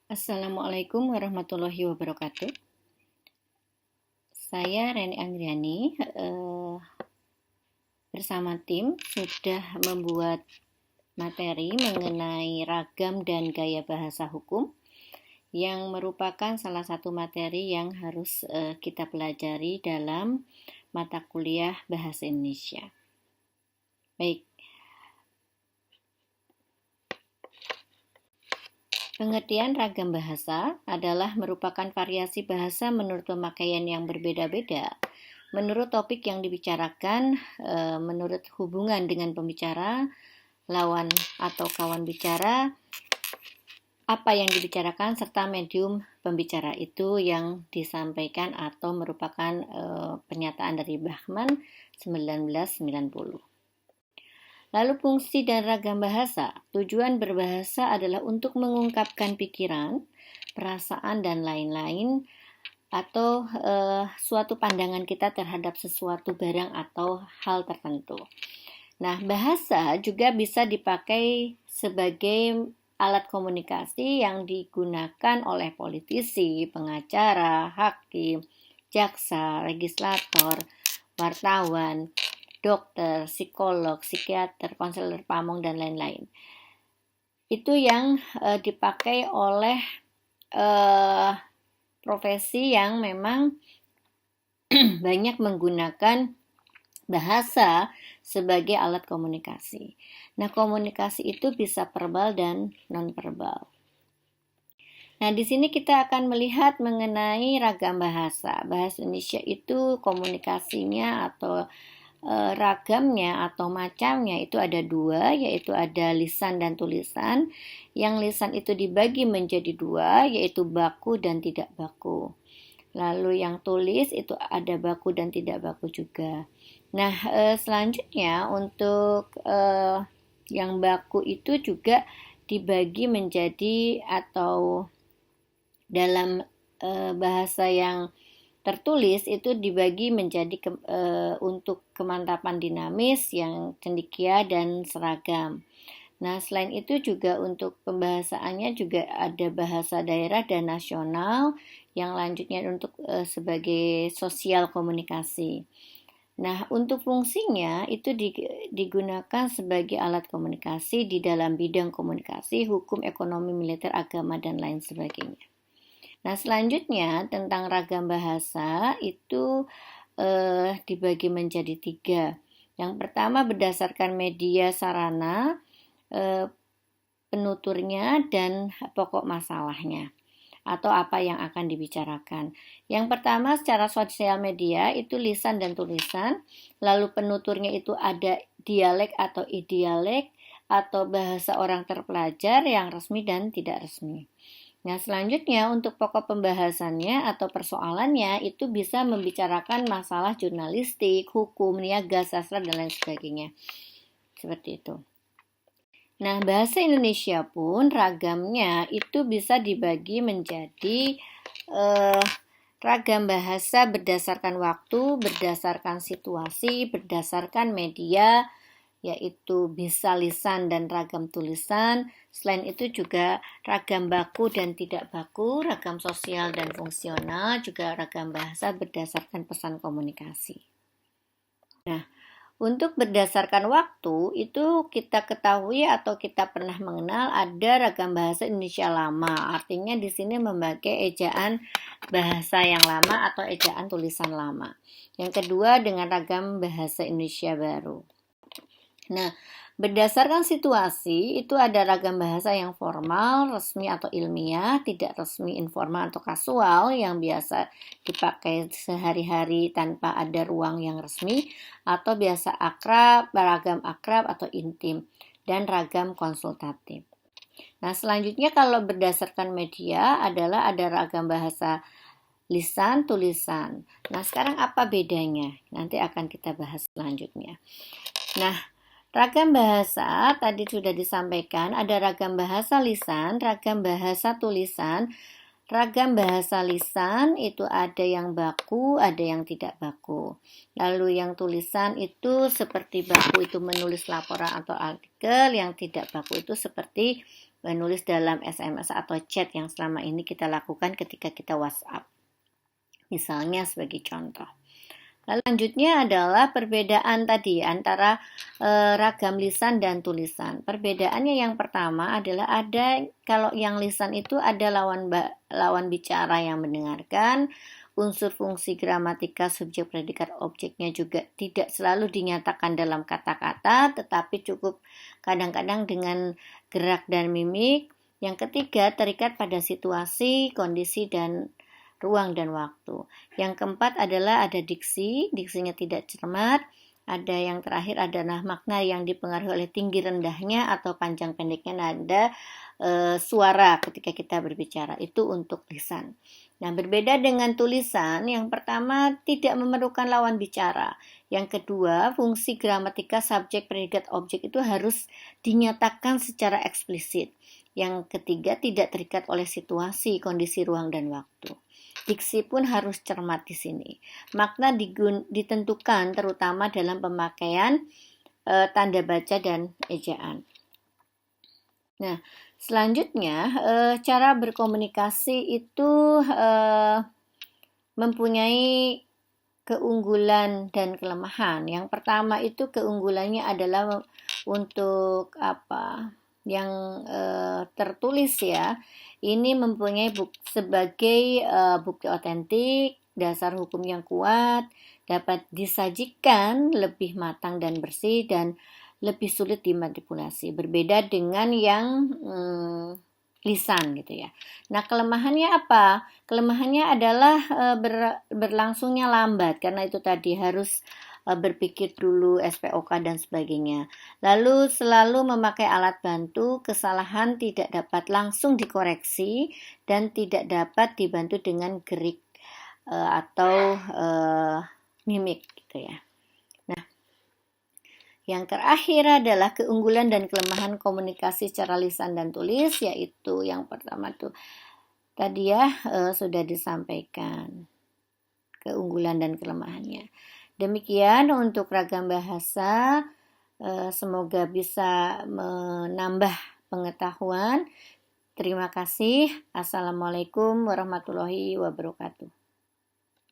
Assalamualaikum warahmatullahi wabarakatuh. Saya Reni Anggriani bersama tim sudah membuat materi mengenai ragam dan gaya bahasa hukum yang merupakan salah satu materi yang harus kita pelajari dalam mata kuliah Bahasa Indonesia. Baik, pengertian ragam bahasa adalah merupakan variasi bahasa menurut pemakaian yang berbeda-beda, menurut topik yang dibicarakan, menurut hubungan dengan pembicara, lawan atau kawan bicara, apa yang dibicarakan, serta medium pembicara itu yang disampaikan atau merupakan pernyataan dari Bachman 1990. Lalu fungsi dan ragam bahasa. Tujuan berbahasa adalah untuk mengungkapkan pikiran, perasaan, dan lain-lain atau suatu pandangan kita terhadap sesuatu barang atau hal tertentu. Nah, bahasa juga bisa dipakai sebagai alat komunikasi yang digunakan oleh politisi, pengacara, hakim, jaksa, legislator, wartawan, dokter, psikolog, psikiater, konselor pamong, dan lain-lain. Itu yang dipakai oleh profesi yang memang banyak menggunakan bahasa sebagai alat komunikasi. Nah, komunikasi itu bisa verbal dan non-verbal. Nah, di sini kita akan melihat mengenai ragam bahasa. Bahasa Indonesia itu komunikasinya atau ragamnya atau macamnya itu ada dua, yaitu ada lisan dan tulisan. Yang lisan itu dibagi menjadi dua, yaitu baku dan tidak baku. Lalu yang tulis itu ada baku dan tidak baku juga. Nah, selanjutnya untuk yang baku itu juga dibagi menjadi atau dalam bahasa yang tertulis itu dibagi menjadi untuk kemantapan dinamis, yang cendekia, dan seragam. Nah, selain itu juga untuk pembahasaannya juga ada bahasa daerah dan nasional, yang lanjutnya untuk sebagai sosial komunikasi. Nah, untuk fungsinya itu digunakan sebagai alat komunikasi di dalam bidang komunikasi, hukum, ekonomi, militer, agama, dan lain sebagainya. Nah, selanjutnya tentang ragam bahasa itu dibagi menjadi tiga. Yang pertama berdasarkan media sarana, penuturnya, dan pokok masalahnya atau apa yang akan dibicarakan. Yang pertama secara sosial media itu lisan dan tulisan, lalu penuturnya itu ada dialek atau idialek atau bahasa orang terpelajar yang resmi dan tidak resmi. Nah, selanjutnya untuk pokok pembahasannya atau persoalannya itu bisa membicarakan masalah jurnalistik, hukum, niaga, sastra, dan lain sebagainya. Seperti itu. Nah, bahasa Indonesia pun ragamnya itu bisa dibagi menjadi ragam bahasa berdasarkan waktu, berdasarkan situasi, berdasarkan media, yaitu bisa lisan dan ragam tulisan. Selain itu juga ragam baku dan tidak baku, ragam sosial dan fungsional, juga ragam bahasa berdasarkan pesan komunikasi. Nah, untuk berdasarkan waktu itu kita ketahui atau kita pernah mengenal ada ragam bahasa Indonesia lama. Artinya di sini memakai ejaan bahasa yang lama atau ejaan tulisan lama. Yang kedua dengan ragam bahasa Indonesia baru. Nah, berdasarkan situasi itu ada ragam bahasa yang formal, resmi atau ilmiah, tidak resmi, informal atau kasual yang biasa dipakai sehari-hari tanpa ada ruang yang resmi, atau biasa akrab, ragam akrab atau intim, dan ragam konsultatif. Nah, selanjutnya kalau berdasarkan media adalah ada ragam bahasa lisan, tulisan. Nah, sekarang apa bedanya? Nanti akan kita bahas selanjutnya. Nah, ragam bahasa tadi sudah disampaikan, ada ragam bahasa lisan, ragam bahasa tulisan. Ragam bahasa lisan itu ada yang baku, ada yang tidak baku. Lalu yang tulisan itu seperti baku itu menulis laporan atau artikel, yang tidak baku itu seperti menulis dalam SMS atau chat yang selama ini kita lakukan ketika kita WhatsApp. Misalnya sebagai contoh. Lalu selanjutnya adalah perbedaan tadi antara ragam lisan dan tulisan. Perbedaannya yang pertama adalah kalau yang lisan itu ada lawan bicara yang mendengarkan, unsur fungsi gramatika subjek predikat objeknya juga tidak selalu dinyatakan dalam kata-kata, tetapi cukup kadang-kadang dengan gerak dan mimik. Yang ketiga terikat pada situasi, kondisi, dan ruang dan waktu. Yang keempat adalah ada diksinya tidak cermat. Ada yang terakhir adalah makna yang dipengaruhi oleh tinggi rendahnya atau panjang pendeknya nada suara ketika kita berbicara. Itu untuk lisan. Nah, berbeda dengan tulisan, yang pertama tidak memerlukan lawan bicara. Yang kedua, fungsi gramatika subjek predikat objek itu harus dinyatakan secara eksplisit. Yang ketiga, tidak terikat oleh situasi, kondisi ruang dan waktu. Diksi pun harus cermat di sini. Makna ditentukan terutama dalam pemakaian tanda baca dan ejaan. Nah, selanjutnya cara berkomunikasi itu mempunyai keunggulan dan kelemahan. Yang pertama itu keunggulannya adalah untuk yang tertulis ya. Ini mempunyai sebagai bukti otentik, dasar hukum yang kuat, dapat disajikan lebih matang dan bersih dan lebih sulit dimanipulasi. Berbeda dengan yang lisan gitu ya. Nah, kelemahannya apa? Kelemahannya adalah berlangsungnya lambat karena itu tadi harus berpikir dulu SPOK dan sebagainya. Lalu selalu memakai alat bantu, kesalahan tidak dapat langsung dikoreksi dan tidak dapat dibantu dengan gerik atau mimik gitu ya. Nah, yang terakhir adalah keunggulan dan kelemahan komunikasi secara lisan dan tulis, yaitu yang pertama tuh tadi ya sudah disampaikan keunggulan dan kelemahannya. Demikian untuk ragam bahasa, semoga bisa menambah pengetahuan. Terima kasih. Assalamualaikum warahmatullahi wabarakatuh.